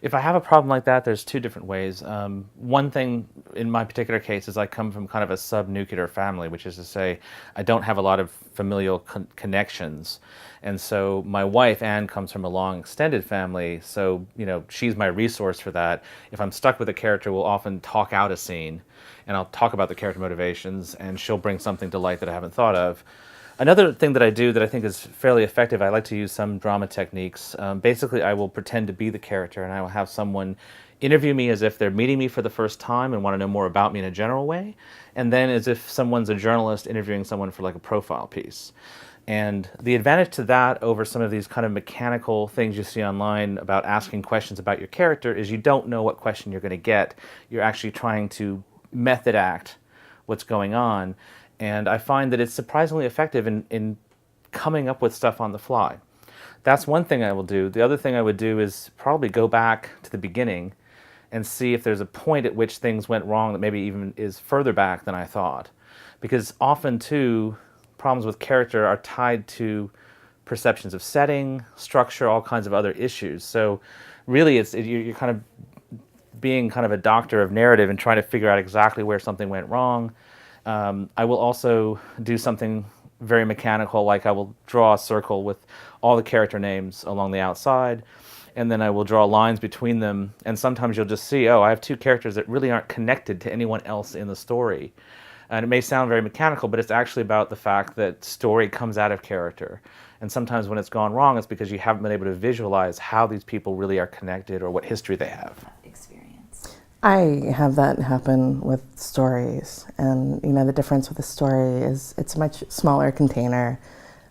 If I have a problem like that, there's two different ways. One thing in my particular case is I come from kind of a sub-nuclear family, which is to say I don't have a lot of familial connections. And so my wife, Anne, comes from a long extended family, so she's my resource for that. If I'm stuck with a character, we'll often talk out a scene, and I'll talk about the character motivations, and she'll bring something to light that I haven't thought of. Another thing that I do that I think is fairly effective, I like to use some drama techniques. Basically, I will pretend to be the character, and I will have someone interview me as if they're meeting me for the first time and want to know more about me in a general way, and then as if someone's a journalist interviewing someone for like a profile piece. And the advantage to that over some of these kind of mechanical things you see online about asking questions about your character is you don't know what question you're going to get. You're actually trying to method act what's going on. And I find that it's surprisingly effective in coming up with stuff on the fly. That's one thing I will do. The other thing I would do is probably go back to the beginning and see if there's a point at which things went wrong that maybe even is further back than I thought. Because often, too, problems with character are tied to perceptions of setting, structure, all kinds of other issues. So really, you're kind of being kind of a doctor of narrative and trying to figure out exactly where something went wrong. I will also do something very mechanical, like I will draw a circle with all the character names along the outside, and then I will draw lines between them, and sometimes you'll just see, oh, I have two characters that really aren't connected to anyone else in the story. And it may sound very mechanical, but it's actually about the fact that story comes out of character. And sometimes when it's gone wrong, it's because you haven't been able to visualize how these people really are connected or what history they have. I have that happen with stories, and the difference with a story is it's a much smaller container,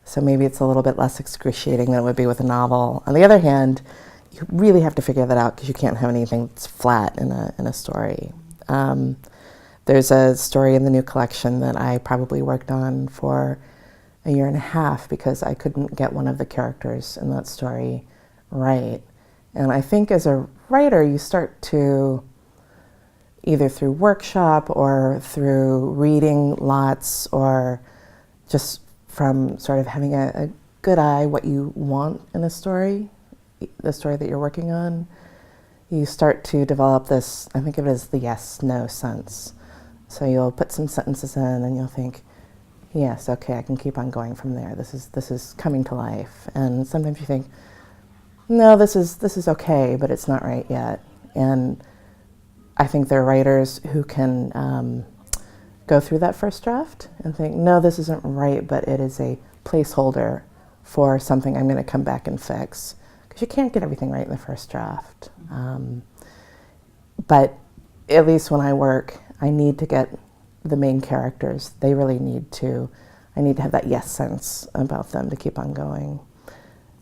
so maybe it's a little bit less excruciating than it would be with a novel. On the other hand, you really have to figure that out because you can't have anything that's flat in a story. There's a story in the new collection that I probably worked on for a year and a half because I couldn't get one of the characters in that story right. And I think as a writer, you start to, either through workshop or through reading lots or just from sort of having a good eye what you want in a story, the story that you're working on, you start to develop this, I think of it as the yes-no sense. So you'll put some sentences in and you'll think, yes, okay, I can keep on going from there. This is coming to life. And sometimes you think, no, this is okay, but it's not right yet. And I think there are writers who can go through that first draft and think, no, this isn't right, but it is a placeholder for something I'm going to come back and fix. Because you can't get everything right in the first draft. But at least when I work, I need to get the main characters. They really need to, I need to have that yes sense about them to keep on going.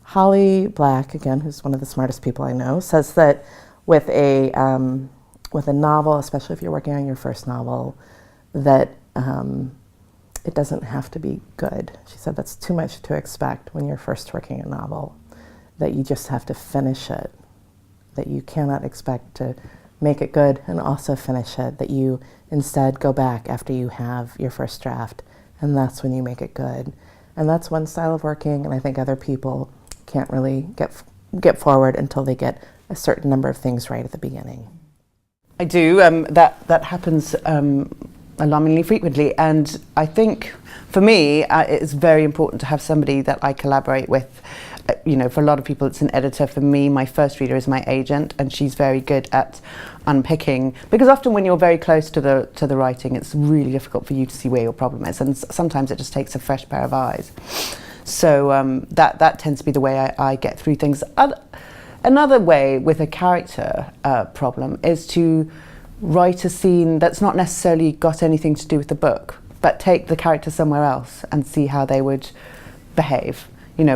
Holly Black, again, who's one of the smartest people I know, says that with a novel, especially if you're working on your first novel, that it doesn't have to be good. She said that's too much to expect when you're first working a novel, that you just have to finish it, that you cannot expect to make it good and also finish it, that you instead go back after you have your first draft, and that's when you make it good. And that's one style of working, and I think other people can't really get forward until they get a certain number of things right at the beginning. I do. That happens alarmingly frequently, and I think for me it's very important to have somebody that I collaborate with. For a lot of people it's an editor. For me, my first reader is my agent, and she's very good at unpicking, because often when you're very close to the writing, it's really difficult for you to see where your problem is, and sometimes it just takes a fresh pair of eyes. So that tends to be the way I get through things. Another way with a character problem is to write a scene that's not necessarily got anything to do with the book, but take the character somewhere else and see how they would behave, in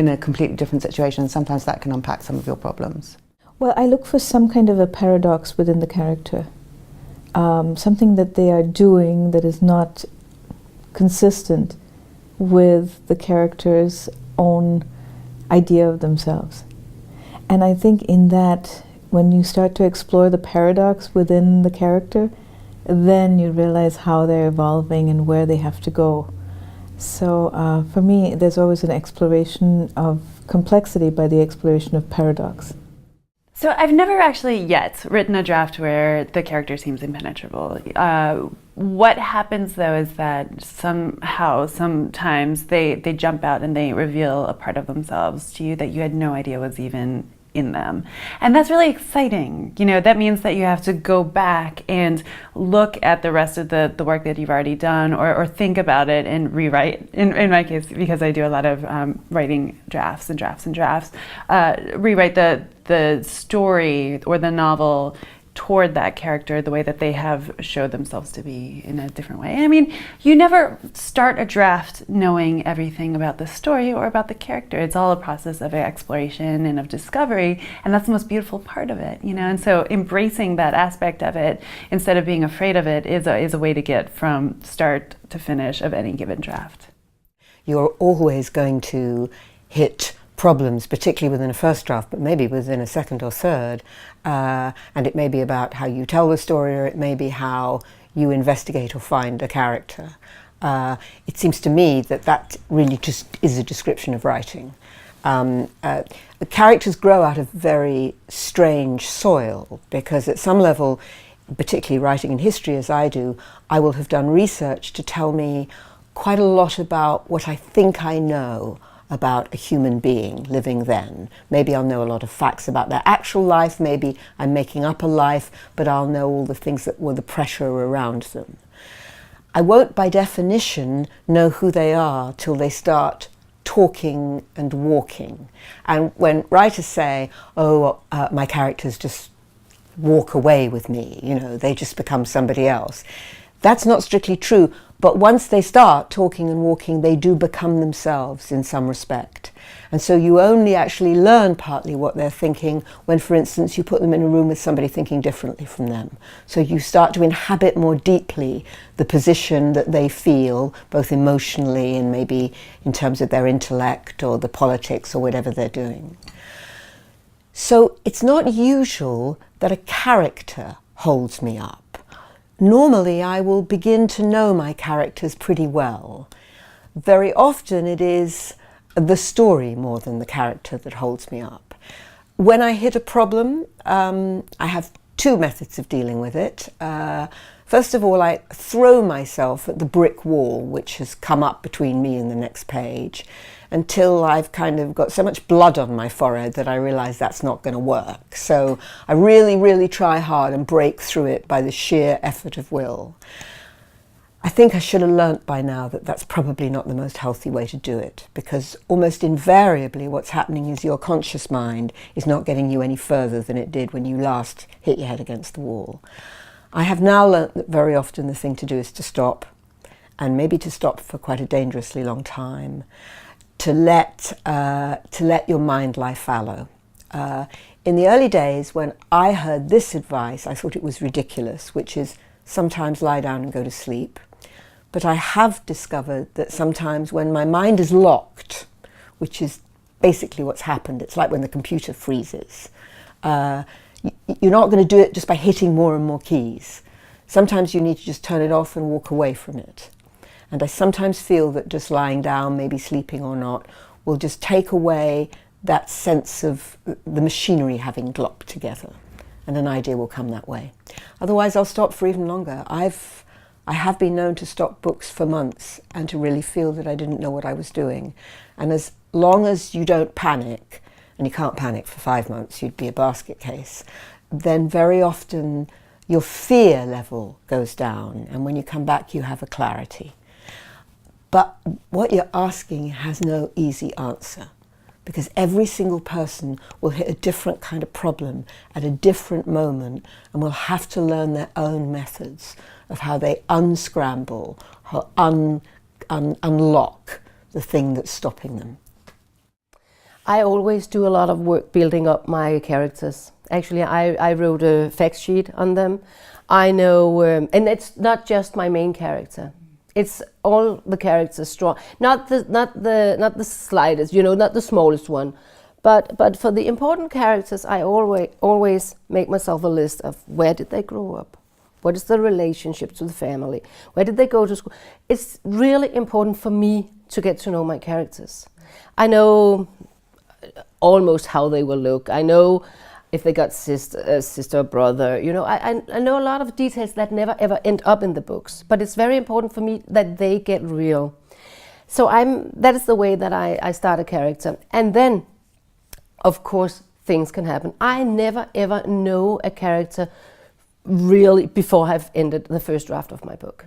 a completely different situation. And sometimes that can unpack some of your problems. Well, I look for some kind of a paradox within the character, something that they are doing that is not consistent with the character's own idea of themselves. And I think in that, when you start to explore the paradox within the character, then you realize how they're evolving and where they have to go. So for me, there's always an exploration of complexity by the exploration of paradox. So I've never actually yet written a draft where the character seems impenetrable. What happens though is that sometimes they jump out and they reveal a part of themselves to you that you had no idea was even in them. And that's really exciting. You know, that means that you have to go back and look at the rest of the work that you've already done, or think about it and rewrite. In my case, because I do a lot of writing drafts and drafts and drafts, rewrite the story or the novel toward that character the way that they have showed themselves to be in a different way. I mean, you never start a draft knowing everything about the story or about the character. It's all a process of exploration and of discovery, and that's the most beautiful part of it, you know. And so embracing that aspect of it instead of being afraid of it is a way to get from start to finish of any given draft. You're always going to hit problems, particularly within a first draft, but maybe within a second or third. And it may be about how you tell the story, or it may be how you investigate or find a character. It seems to me that that really just is a description of writing. The characters grow out of very strange soil, because at some level, particularly writing in history as I do, I will have done research to tell me quite a lot about what I think I know about a human being living then. Maybe I'll know a lot of facts about their actual life, maybe I'm making up a life, but I'll know all the things that were the pressure around them. I won't by definition know who they are till they start talking and walking. And when writers say, oh, my characters just walk away with me, you know, they just become somebody else, that's not strictly true. But once they start talking and walking, they do become themselves in some respect. And so you only actually learn partly what they're thinking when, for instance, you put them in a room with somebody thinking differently from them. So you start to inhabit more deeply the position that they feel, both emotionally and maybe in terms of their intellect or the politics or whatever they're doing. So it's not usual that a character holds me up. Normally, I will begin to know my characters pretty well. Very often it is the story more than the character that holds me up. When I hit a problem, I have two methods of dealing with it. First of all, I throw myself at the brick wall which has come up between me and the next page, until I've kind of got so much blood on my forehead that I realize that's not going to work. So I really, really try hard and break through it by the sheer effort of will. I think I should have learnt by now that that's probably not the most healthy way to do it, because almost invariably what's happening is your conscious mind is not getting you any further than it did when you last hit your head against the wall. I have now learnt that very often the thing to do is to stop, and maybe to stop for quite a dangerously long time. To let your mind lie fallow. In the early days, when I heard this advice, I thought it was ridiculous, which is sometimes lie down and go to sleep. But I have discovered that sometimes when my mind is locked, which is basically what's happened, it's like when the computer freezes. You're not going to do it just by hitting more and more keys. Sometimes you need to just turn it off and walk away from it. And I sometimes feel that just lying down, maybe sleeping or not, will just take away that sense of the machinery having glopped together, and an idea will come that way. Otherwise, I'll stop for even longer. I have been known to stop books for months and to really feel that I didn't know what I was doing. And as long as you don't panic, and you can't panic for 5 months, you'd be a basket case, then very often your fear level goes down, and when you come back, you have a clarity. But what you're asking has no easy answer, because every single person will hit a different kind of problem at a different moment, and will have to learn their own methods of how they unscramble or unlock the thing that's stopping them. I always do a lot of work building up my characters. Actually, I wrote a fact sheet on them. I know, and it's not just my main character. It's all the characters strong, not the slightest, you know, not the smallest one, but for the important characters, I always make myself a list of where did they grow up, what is the relationship to the family, where did they go to school. It's really important for me to get to know my characters. I know almost how they will look. I know if they got sister or brother. You know, I know a lot of details that never ever end up in the books, but it's very important for me that they get real. So that is the way that I start a character. And then, of course, things can happen. I never ever know a character really before I've ended the first draft of my book.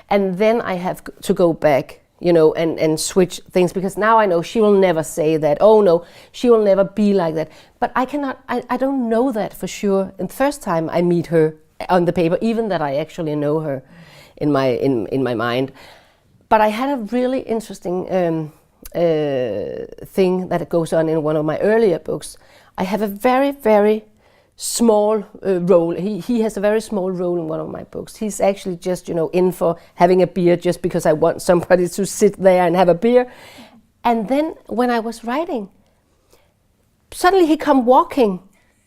And then I have to go back, you know, and switch things, because now I know she will never say that. Oh no, she will never be like that. But I don't know that for sure. And the first time I meet her on the paper, even that I actually know her in my mind. But I had a really interesting thing that goes on in one of my earlier books. I have a very, very small role. He has a very small role in one of my books. He's actually just, you know, in for having a beer just because I want somebody to sit there and have a beer. And then when I was writing, suddenly he come walking.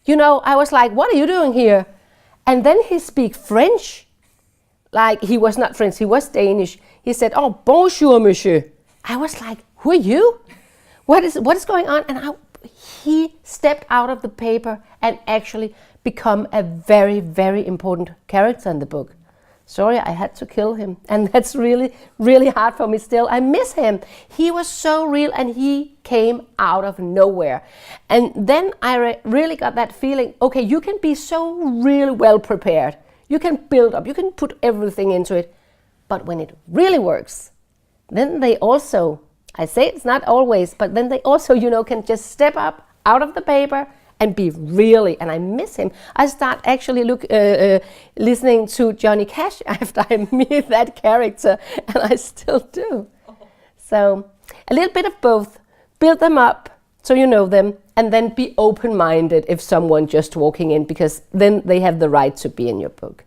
You know, I was like, what are you doing here? And then he speak French. Like, he was not French, he was Danish. He said, oh, bonjour, monsieur. I was like, who are you? What is going on? And he stepped out of the paper and actually become a very, very important character in the book. Sorry, I had to kill him. And that's really, really hard for me still. I miss him. He was so real and he came out of nowhere. And then I really got that feeling, okay, you can be so really well prepared. You can build up, you can put everything into it. But when it really works, then they also, I say it's not always, but then they also, you know, can just step up out of the paper and be really, and I miss him. I start actually listening to Johnny Cash after I meet that character, and I still do. So a little bit of both. Build them up so you know them, and then be open-minded if someone just walking in, because then they have the right to be in your book.